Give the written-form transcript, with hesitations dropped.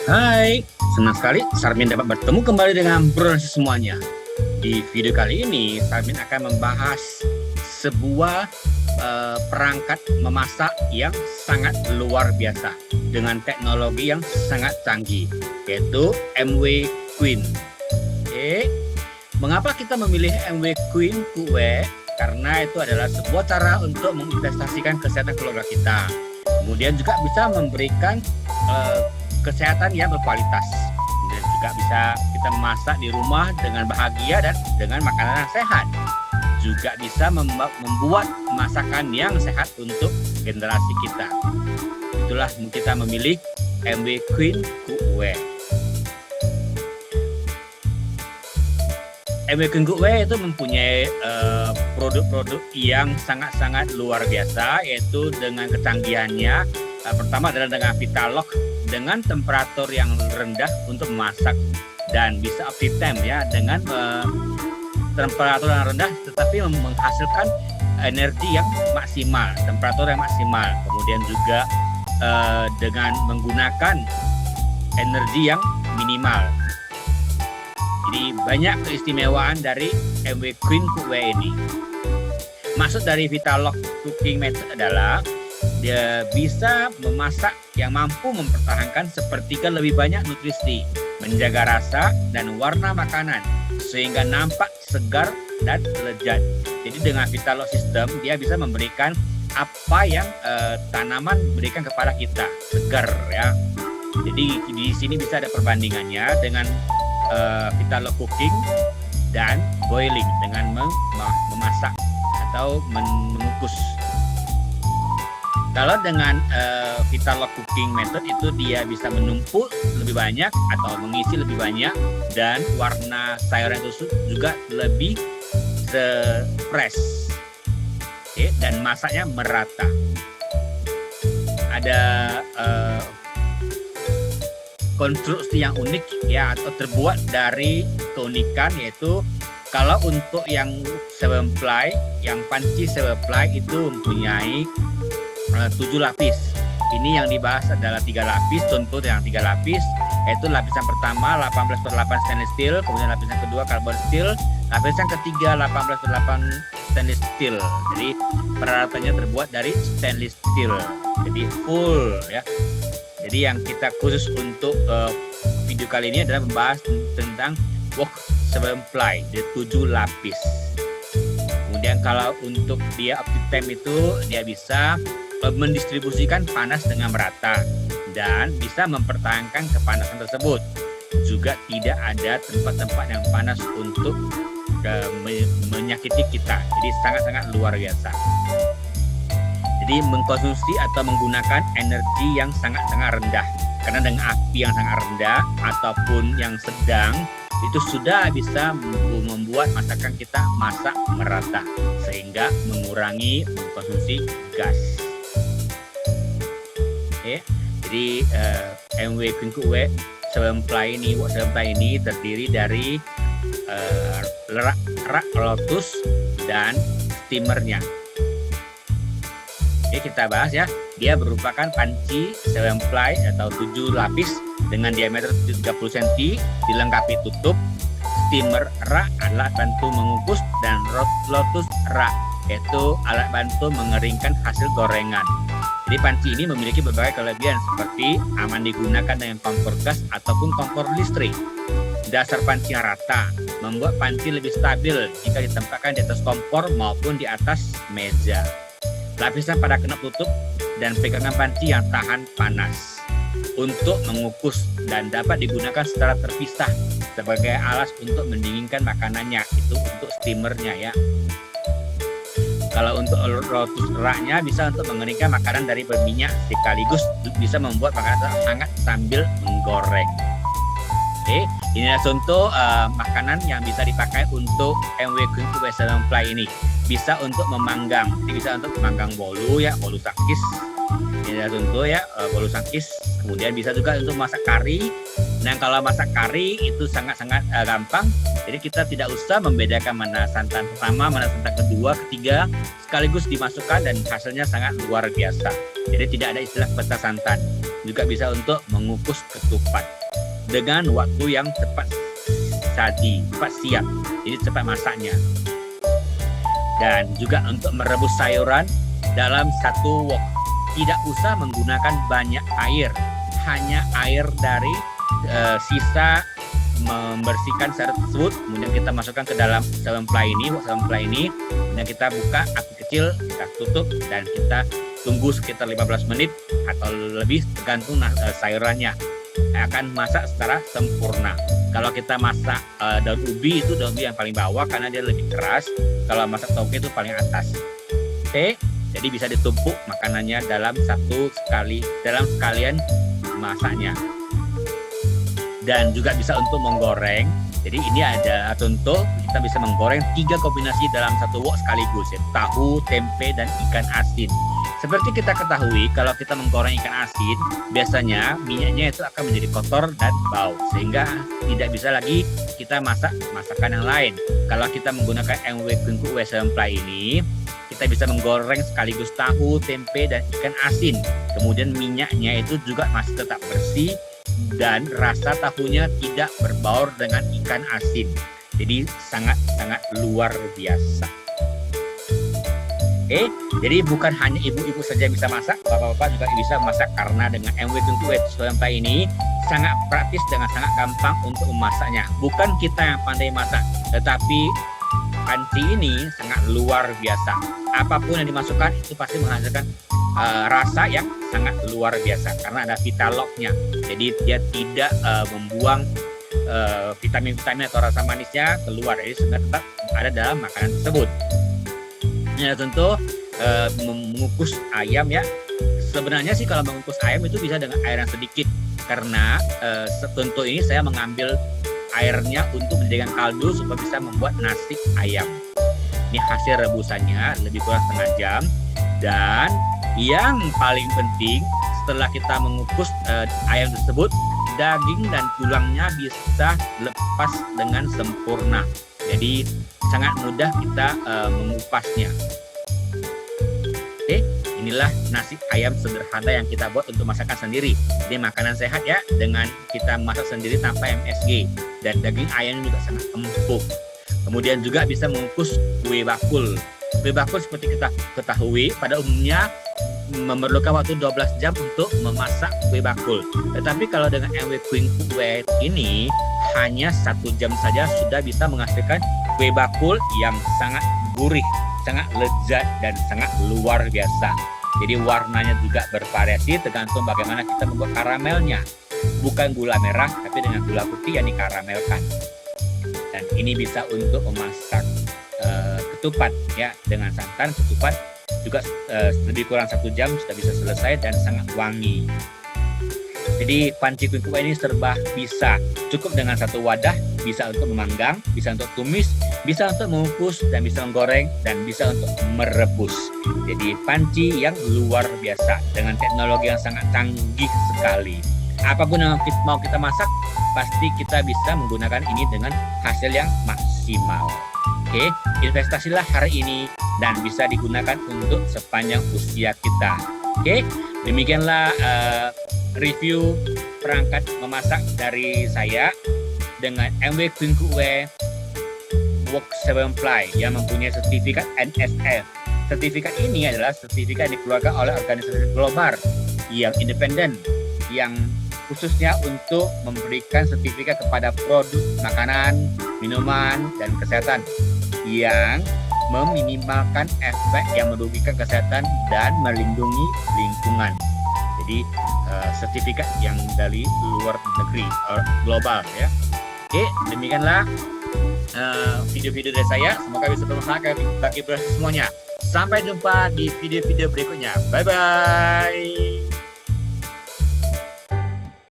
Hai, senang sekali Sarmin dapat bertemu kembali dengan bro semuanya. Di video kali ini, Sarmin akan membahas sebuah perangkat memasak yang sangat luar biasa dengan teknologi yang sangat canggih, yaitu MW Queen. Mengapa kita memilih MW Queen Cookware? Karena itu adalah sebuah cara untuk menginvestasikan kesehatan keluarga kita. Kemudian juga bisa memberikan kesehatan yang berkualitas. Dan juga bisa kita memasak di rumah dengan bahagia dan dengan makanan yang sehat. Juga bisa membuat masakan yang sehat untuk generasi kita. Itulah kita memilih MW Queen Cookware. MW Queen Cookware itu mempunyai produk-produk yang sangat-sangat luar biasa, yaitu dengan kecanggihannya. Pertama adalah dengan Vitalock dengan temperatur yang rendah untuk memasak dan bisa opti-temp ya, dengan temperatur yang rendah tetapi menghasilkan energi yang maksimal, temperatur yang maksimal. Kemudian juga dengan menggunakan energi yang minimal. Jadi banyak keistimewaan dari MW Queen Cookware ini. Maksud dari Vitalock Cooking Method adalah dia bisa memasak yang mampu mempertahankan sepertiga lebih banyak nutrisi, menjaga rasa dan warna makanan sehingga nampak segar dan lezat. Jadi dengan Vitalock System dia bisa memberikan apa yang tanaman berikan kepada kita, segar ya. Jadi di sini bisa ada perbandingannya dengan Vitalock Cooking dan boiling dengan memasak atau mengukus. Kalau dengan Vitalock Cooking Method itu dia bisa menumpuk lebih banyak atau mengisi lebih banyak, dan warna sayuran itu juga lebih fresh, dan masaknya merata. Ada konstruksi yang unik ya, atau terbuat dari keunikan, yaitu kalau untuk yang 7 ply, yang panci 7 ply itu mempunyai 7 lapis. Ini yang dibahas adalah 3 lapis. Contoh yang 3 lapis, yaitu lapisan pertama 18/8 stainless steel, kemudian lapisan kedua carbon steel, lapisan ketiga 18/8 stainless steel. Jadi peralatannya terbuat dari stainless steel. Jadi full ya. Jadi yang kita khusus untuk video kali ini adalah membahas tentang wok 7 ply, jadi 7 lapis. Kemudian kalau untuk dia opti-temp itu dia bisa mendistribusikan panas dengan merata dan bisa mempertahankan kepanasan tersebut. Juga tidak ada tempat-tempat yang panas untuk menyakiti kita. Jadi sangat-sangat luar biasa. Jadi mengkonsumsi atau menggunakan energi yang sangat-sangat rendah. Karena dengan api yang sangat rendah ataupun yang sedang, itu sudah bisa membuat masakan kita masak merata sehingga mengurangi mengkonsumsi gas. Jadi MW Queen Cookware 7 ply ini terdiri dari rak lotus dan steamernya. Kita bahas ya. Dia merupakan panci 7 ply atau 7 lapis dengan diameter 30 cm, dilengkapi tutup. Steamer rak alat bantu mengukus, dan lotus rak yaitu alat bantu mengeringkan hasil gorengan. Jadi panci ini memiliki berbagai kelebihan seperti aman digunakan dengan kompor gas ataupun kompor listrik. Dasar panci yang rata membuat panci lebih stabil jika ditempatkan di atas kompor maupun di atas meja. Lapisan pada knop tutup dan pegangan panci yang tahan panas untuk mengukus dan dapat digunakan secara terpisah sebagai alas untuk mendinginkan makanannya. Itu untuk steamernya ya. Kalau untuk lotus raknya bisa untuk mengeringkan makanan dari berminyak sekaligus bisa membuat makanan hangat sambil menggoreng. Inilah contoh makanan yang bisa dipakai untuk MW Queen Cookware 7 ply ini. Bisa untuk memanggang, jadi bisa untuk memanggang bolu ya, bolu sakis. Inilah contoh ya, bolu sakis. Kemudian bisa juga untuk masak kari. Nah kalau masak kari itu sangat-sangat gampang. Jadi kita tidak usah membedakan mana santan pertama, mana santan kedua, ketiga, sekaligus dimasukkan dan hasilnya sangat luar biasa. Jadi tidak ada istilah peta santan. juga bisa untuk mengukus ketupat dengan waktu yang cepat siap, jadi cepat masaknya. Dan juga untuk merebus sayuran dalam satu wok, tidak usah menggunakan banyak air, hanya air dari sisa membersihkan sayur tersebut, kemudian kita masukkan ke dalam wok 7 ply ini, kemudian kita buka api kecil, kita tutup dan kita tunggu sekitar 15 menit atau lebih tergantung sayurannya akan masak secara sempurna. Kalau kita masak daun ubi, itu daun ubi yang paling bawah karena dia lebih keras. Kalau masak toge itu paling atas. Oke, jadi bisa ditumpuk makanannya dalam sekalian masaknya. Dan juga bisa untuk menggoreng. Jadi ini ada contoh, kita bisa menggoreng 3 kombinasi dalam satu wok sekaligus, ya, tahu, tempe, dan ikan asin. Seperti kita ketahui, kalau kita menggoreng ikan asin, biasanya minyaknya itu akan menjadi kotor dan bau, sehingga tidak bisa lagi kita masak masakan yang lain. Kalau kita menggunakan MW Queen Cook W7 Ply ini, kita bisa menggoreng sekaligus tahu, tempe, dan ikan asin. Kemudian minyaknya itu juga masih tetap bersih, dan rasa tahunya tidak berbaur dengan ikan asin. Jadi sangat-sangat luar biasa. Oke, jadi bukan hanya ibu-ibu saja bisa masak, bapak-bapak juga bisa masak karena dengan MW Queen Cook W7 Ply ini sangat praktis dengan sangat gampang untuk memasaknya. Bukan kita yang pandai masak, tetapi panci ini sangat luar biasa. Apapun yang dimasukkan itu pasti menghasilkan rasa yang sangat luar biasa karena ada Vitalognya. Jadi dia tidak membuang vitamin-vitamin atau rasa manisnya keluar, jadi sebenarnya tetap ada dalam makanan tersebut. Ya, tentu mengukus ayam, ya. Sebenarnya sih kalau mengukus ayam itu bisa dengan air yang sedikit karena tentu ini saya mengambil airnya untuk menjadikan kaldu supaya bisa membuat nasi ayam. Ini hasil rebusannya lebih kurang setengah jam. Dan yang paling penting setelah kita mengukus ayam tersebut, daging dan tulangnya bisa lepas dengan sempurna. Jadi sangat mudah kita mengupasnya. Oke, inilah nasi ayam sederhana yang kita buat untuk masakan sendiri. Ini makanan sehat, ya, dengan kita masak sendiri tanpa MSG. Dan daging ayam juga sangat empuk. Kemudian juga bisa mengukus kue bakul. Kue bakul seperti kita ketahui pada umumnya memerlukan waktu 12 jam untuk memasak kue bakul. Tetapi kalau dengan MW Queen Cook ini hanya 1 jam saja sudah bisa menghasilkan kue bakul yang sangat gurih, sangat lezat, dan sangat luar biasa. Jadi warnanya juga bervariasi tergantung bagaimana kita membuat karamelnya. Bukan gula merah, tapi dengan gula putih yang dikaramelkan. Dan ini bisa untuk memasak ketupat, ya, dengan santan. Ketupat juga lebih kurang 1 jam sudah bisa selesai dan sangat wangi. Jadi panci Queen Cook ini serba bisa. Cukup dengan 1 wadah, bisa untuk memanggang, bisa untuk tumis, bisa untuk mengukus, dan bisa menggoreng, dan bisa untuk merebus. Jadi panci yang luar biasa dengan teknologi yang sangat canggih sekali. Apapun yang mau kita masak, pasti kita bisa menggunakan ini dengan hasil yang maksimal. Oke, investasilah hari ini dan bisa digunakan untuk sepanjang usia kita. Oke, demikianlah review perangkat memasak dari saya dengan MW Queen Cook Wok 7 Ply yang mempunyai sertifikat NSF. Sertifikat ini adalah sertifikat yang dikeluarkan oleh organisasi global yang independen, yang khususnya untuk memberikan sertifikat kepada produk makanan, minuman, dan kesehatan yang meminimalkan efek yang merugikan kesehatan dan melindungi lingkungan. Jadi sertifikat yang dari luar negeri, global, ya. Oke, demikianlah video-video dari saya. Semoga bisa bermanfaat bagi semuanya. Sampai jumpa di video-video berikutnya. Bye-bye.